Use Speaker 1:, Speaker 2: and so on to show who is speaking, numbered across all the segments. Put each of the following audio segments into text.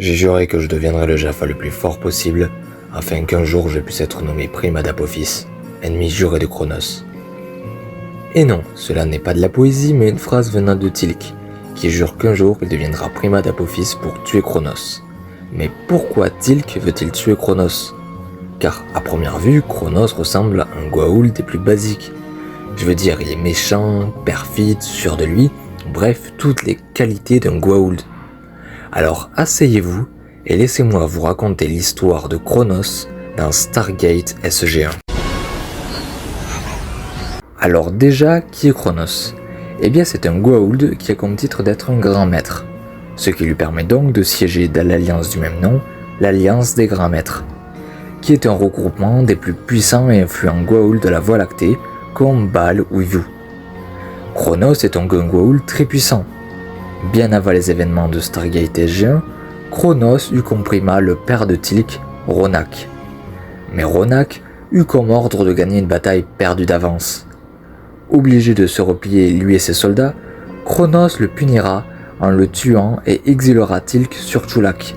Speaker 1: J'ai juré que je deviendrais le Jaffa le plus fort possible, afin qu'un jour je puisse être nommé Prima d'Apophis, ennemi juré de Cronos. Et non, cela n'est pas de la poésie, mais une phrase venant de Tilk, qui jure qu'un jour il deviendra Prima d'Apophis pour tuer Cronos. Mais pourquoi Tilk veut-il tuer Cronos? Car à première vue, Cronos ressemble à un Goa'uld des plus basiques. Je veux dire, il est méchant, perfide, sûr de lui, bref, toutes les qualités d'un Goa'uld. Alors asseyez-vous et laissez-moi vous raconter l'histoire de Cronos dans Stargate SG-1. Alors déjà, qui est Cronos? Eh bien c'est un Goa'uld qui a comme titre d'être un grand maître, ce qui lui permet donc de siéger dans l'alliance du même nom, l'Alliance des Grands Maîtres, qui est un regroupement des plus puissants et influents Goa'uld de la Voie lactée, comme Baal ou Yu. Cronos est un Goa'uld très puissant. Bien avant les événements de Stargate SG-1, Cronos eut comme Prima le père de Tilk, Ronak. Mais Ronak eut comme ordre de gagner une bataille perdue d'avance. Obligé de se replier lui et ses soldats, Cronos le punira en le tuant et exilera Tilk sur Chulak.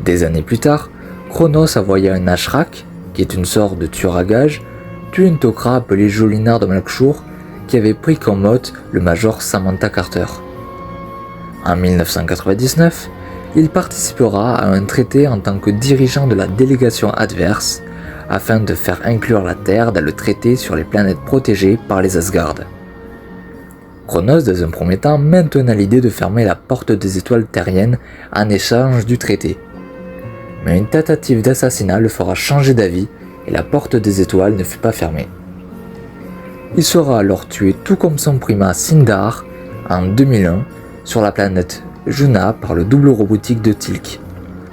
Speaker 1: Des années plus tard, Cronos envoya un Ashrak, qui est une sorte de tueur à gages, tuer une Tok'ra appelée Jolinar de Malkshur, qui avait pris comme hôte le major Samantha Carter. En 1999, il participera à un traité en tant que dirigeant de la délégation adverse, afin de faire inclure la Terre dans le traité sur les planètes protégées par les Asgard. Cronos, dans un premier temps, maintena l'idée de fermer la porte des étoiles terriennes en échange du traité. Mais une tentative d'assassinat le fera changer d'avis et la porte des étoiles ne fut pas fermée. Il sera alors tué tout comme son Prima Sindar en 2001 sur la planète Juna par le double robotique de Tilk,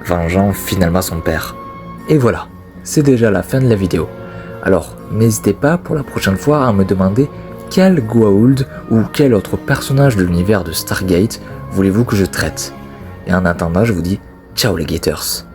Speaker 1: vengeant finalement son père. Et voilà, c'est déjà la fin de la vidéo. Alors n'hésitez pas pour la prochaine fois à me demander quel Goa'uld ou quel autre personnage de l'univers de Stargate voulez-vous que je traite. Et en attendant, je vous dis ciao les Gators.